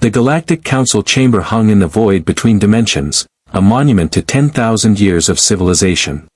The Galactic Council chamber hung in the void between dimensions, a monument to 10,000 years of civilization.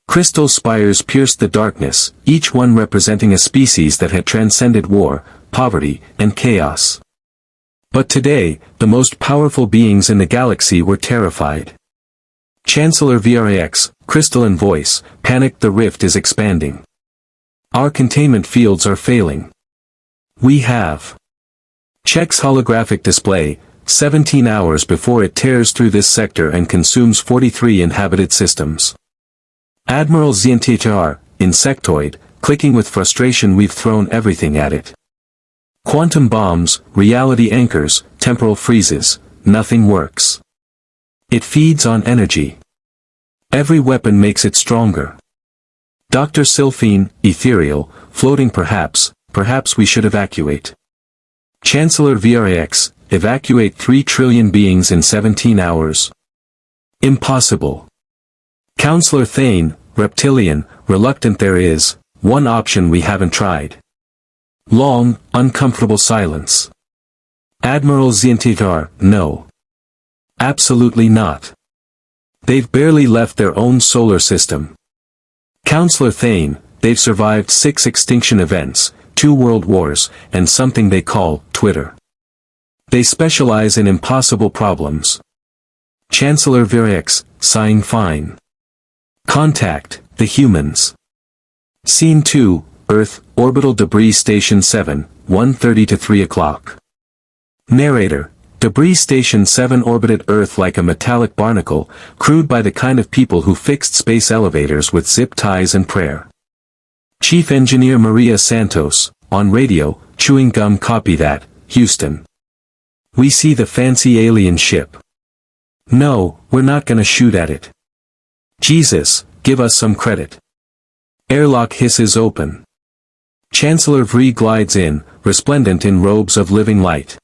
Crystal spires pierced the darkness, each one representing a species that had transcended war, poverty, and chaos. But today, the most powerful beings in the galaxy were terrified. Chancellor Vrax, crystalline voice, panicked. The rift is expanding. Our containment fields are failing. We have. Checks holographic display, 17 hours before it tears through this sector and consumes 43 inhabited systems. Admiral Zienthr, insectoid, clicking with frustration. We've thrown everything at it. Quantum bombs, reality anchors, temporal freezes, nothing works. It feeds on energy. Every weapon makes it stronger. Dr. Sylphine, ethereal, floating. Perhaps we should evacuate. Chancellor Vrax, evacuate 3 trillion beings in 17 hours. Impossible. Counselor Thane, reptilian, reluctant. There is one option we haven't tried. Long, uncomfortable silence. Admiral Zienthr, no. Absolutely not. They've barely left their own solar system. Counselor Thane, they've survived 6 extinction events, 2 world wars, and something they call Twitter. They specialize in impossible problems. Chancellor Vrax, sighing fine. Contact, the humans. Scene 2, Earth, Orbital Debris Station 7, 1:30 to 3 o'clock. Narrator, Debris Station 7 orbited Earth like a metallic barnacle, crewed by the kind of people who fixed space elevators with zip ties and prayer. Chief Engineer Maria Santos, on radio, chewing gum. Copy that, Houston. We see the fancy alien ship. No, we're not gonna shoot at it. Jesus, give us some credit. Airlock hisses open. Chancellor Vri glides in, resplendent in robes of living light.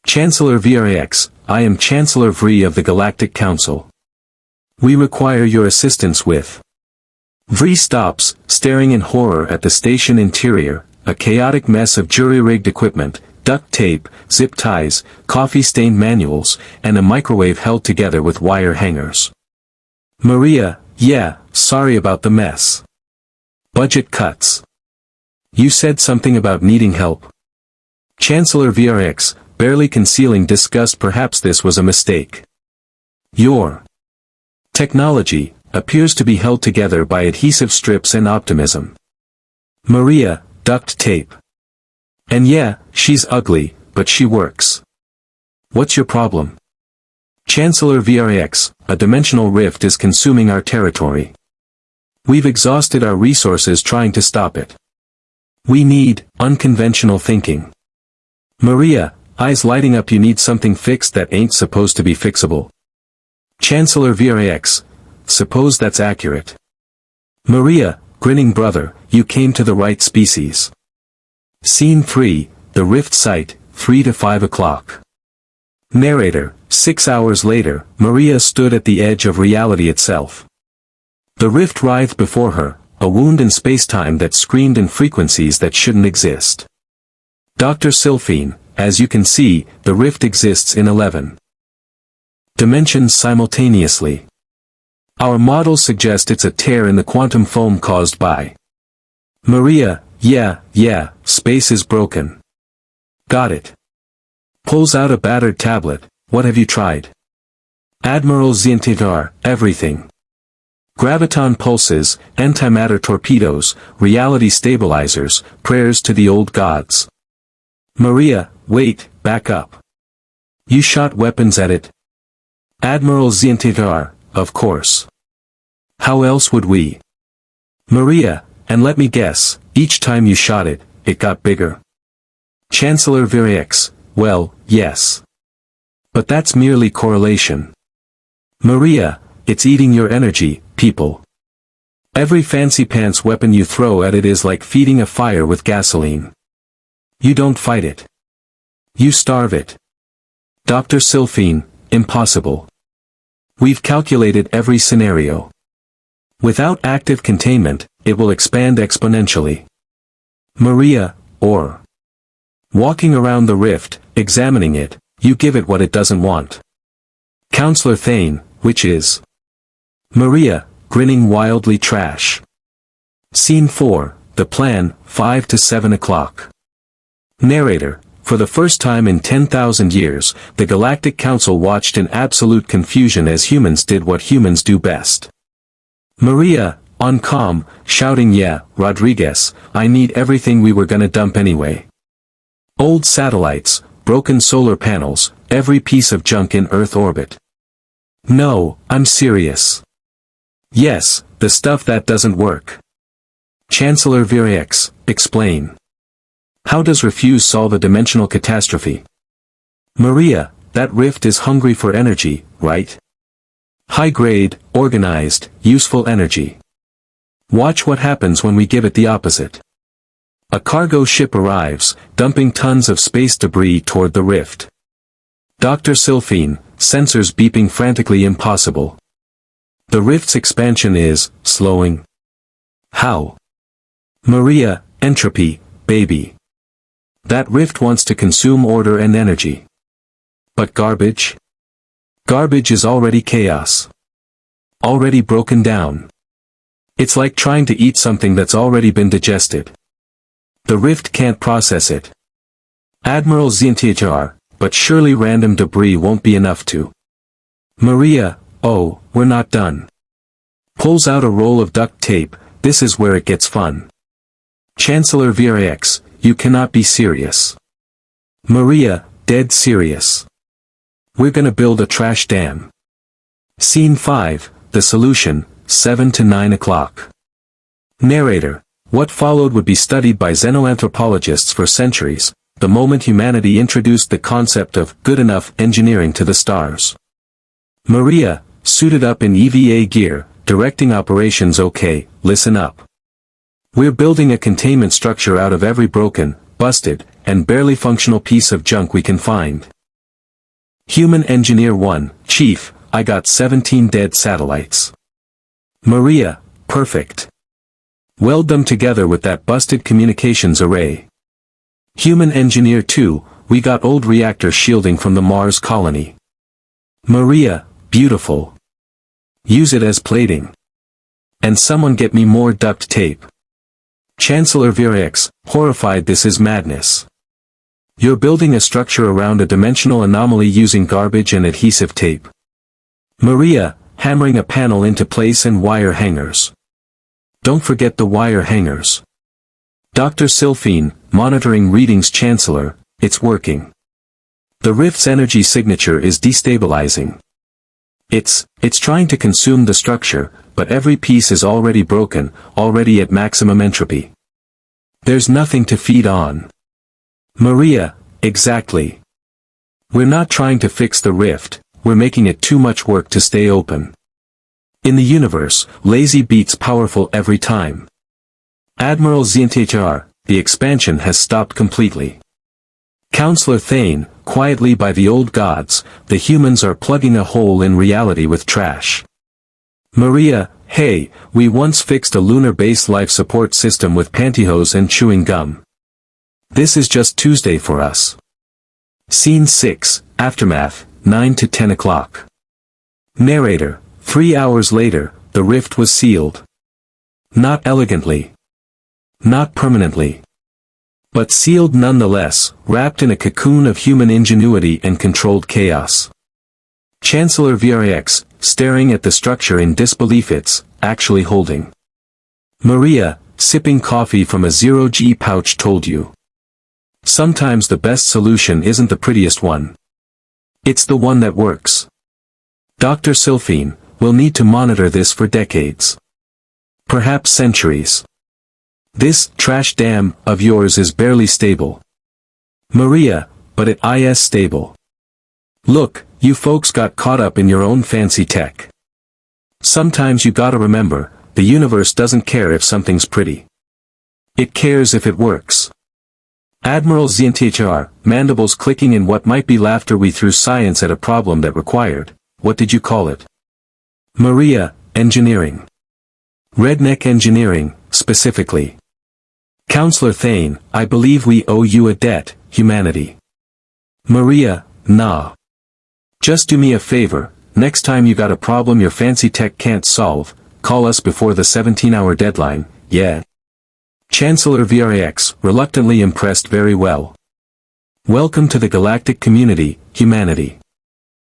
Chancellor Vrax, I am Chancellor Vri of the Galactic Council. We require your assistance with. Vri stops, staring in horror at the station interior, a chaotic mess of jury-rigged equipment, duct tape, zip ties, coffee-stained manuals, and a microwave held together with wire hangers. Maria, yeah, sorry about the mess. Budget cuts. You said something about needing help. Chancellor Vrax, barely concealing disgust. Perhaps this was a mistake. Your technology appears to be held together by adhesive strips and optimism. Maria, duct tape. And yeah, she's ugly, but she works. What's your problem? Chancellor Vrax, a dimensional rift is consuming our territory. We've exhausted our resources trying to stop it. We need unconventional thinking. Maria, eyes lighting up. You need something fixed that ain't supposed to be fixable. Chancellor Vrax, suppose that's accurate. Maria, grinning. Brother, you came to the right species. Scene 3, the rift site, 3 to 5 o'clock. Narrator, 6 hours later, Maria stood at the edge of reality itself. The rift writhed before her, a wound in space-time that screamed in frequencies that shouldn't exist. Dr. Sylphine, as you can see, the rift exists in 11 dimensions simultaneously. Our models suggest it's a tear in the quantum foam caused by. Maria, yeah, space is broken. Got it. Pulls out a battered tablet. What have you tried? Admiral Zienthr, everything. Graviton pulses, antimatter torpedoes, reality stabilizers, prayers to the old gods. Maria, wait, back up. You shot weapons at it? Admiral Zienthr, of course. How else would we? Maria, and let me guess, each time you shot it, it got bigger. Chancellor Vrax, well, yes. But that's merely correlation. Maria, it's eating your energy, people. Every fancy-pants weapon you throw at it is like feeding a fire with gasoline. You don't fight it. You starve it. Dr. Sylphine, impossible. We've calculated every scenario. Without active containment, it will expand exponentially. Maria, or Walking around the rift, examining it, you give it what it doesn't want. Counselor Thane, which is Maria, grinning wildly trash. Scene 4, the plan, 5 to 7 o'clock. Narrator, for the first time in 10,000 years, the Galactic Council watched in absolute confusion as humans did what humans do best. Maria, on comm, shouting, "Yeah, Rodriguez, I need everything we were gonna dump anyway. Old satellites, broken solar panels, every piece of junk in Earth orbit. No, I'm serious. Yes, the stuff that doesn't work." Chancellor Virix, explain. How does refuse solve a dimensional catastrophe? Maria, that rift is hungry for energy, right? High-grade, organized, useful energy. Watch what happens when we give it the opposite. A cargo ship arrives, dumping tons of space debris toward the rift. Dr. Sylphine, sensors beeping frantically, impossible. The rift's expansion is slowing. How? Maria, entropy, baby. That rift wants to consume order and energy. But garbage? Garbage is already chaos. Already broken down. It's like trying to eat something that's already been digested. The rift can't process it. Admiral Zintijar, but surely random debris won't be enough to. Maria, oh, we're not done. Pulls out a roll of duct tape, this is where it gets fun. Chancellor Virix, you cannot be serious. Maria, dead serious. We're gonna build a trash dam. Scene 5, the solution, 7 to 9 o'clock. Narrator, what followed would be studied by xenoanthropologists for centuries, the moment humanity introduced the concept of good enough engineering to the stars. Maria, suited up in EVA gear, directing operations. Okay, listen up. We're building a containment structure out of every broken, busted, and barely functional piece of junk we can find. Human Engineer 1, Chief, I got 17 dead satellites. Maria, perfect. Weld them together with that busted communications array. Human Engineer 2, we got old reactor shielding from the Mars colony. Maria, beautiful. Use it as plating. And someone get me more duct tape. Chancellor Virix, horrified, this is madness. You're building a structure around a dimensional anomaly using garbage and adhesive tape. Maria, hammering a panel into place and wire hangers. Don't forget the wire hangers. Dr. Sylphine, monitoring readings. Chancellor, it's working. The rift's energy signature is destabilizing. It's trying to consume the structure, but every piece is already broken, already at maximum entropy. There's nothing to feed on. Maria, exactly. We're not trying to fix the rift, we're making it too much work to stay open. In the universe, lazy beats powerful every time. Admiral Zintijar, the expansion has stopped completely. Counselor Thane, quietly, by the old gods, the humans are plugging a hole in reality with trash. Maria, hey, we once fixed a lunar base life support system with pantyhose and chewing gum. This is just Tuesday for us. Scene 6, Aftermath, 9 to 10 o'clock. Narrator, 3 hours later, the rift was sealed. Not elegantly. Not permanently. But sealed nonetheless, wrapped in a cocoon of human ingenuity and controlled chaos. Chancellor Virix, staring at the structure in disbelief. It's actually holding. Maria, sipping coffee from a 0G pouch. Told you. Sometimes the best solution isn't the prettiest one. It's the one that works. Dr. Sylphine, we'll need to monitor this for decades. Perhaps centuries. This trash dam of yours is barely stable. Maria, but it is stable. Look, you folks got caught up in your own fancy tech. Sometimes you gotta remember, the universe doesn't care if something's pretty. It cares if it works. Admiral Zintijar, mandibles clicking in what might be laughter. We threw science at a problem that required, what did you call it? Maria, engineering. Redneck engineering, specifically. Counselor Thane, I believe we owe you a debt, humanity. Maria, nah. Just do me a favor, next time you got a problem your fancy tech can't solve, call us before the 17-hour deadline, yeah. Chancellor VRAX, reluctantly impressed very well. Welcome to the galactic community, humanity.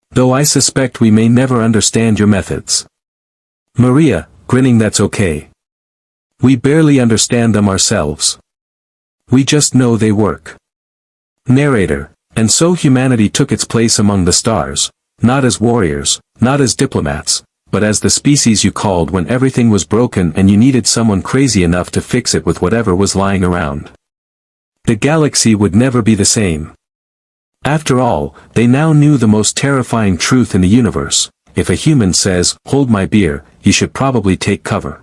Though I suspect we may never understand your methods. Maria, grinning that's okay. We barely understand them ourselves. We just know they work. Narrator, and so humanity took its place among the stars, not as warriors, not as diplomats, but as the species you called when everything was broken and you needed someone crazy enough to fix it with whatever was lying around. The galaxy would never be the same. After all, they now knew the most terrifying truth in the universe: if a human says, "Hold my beer," you should probably take cover.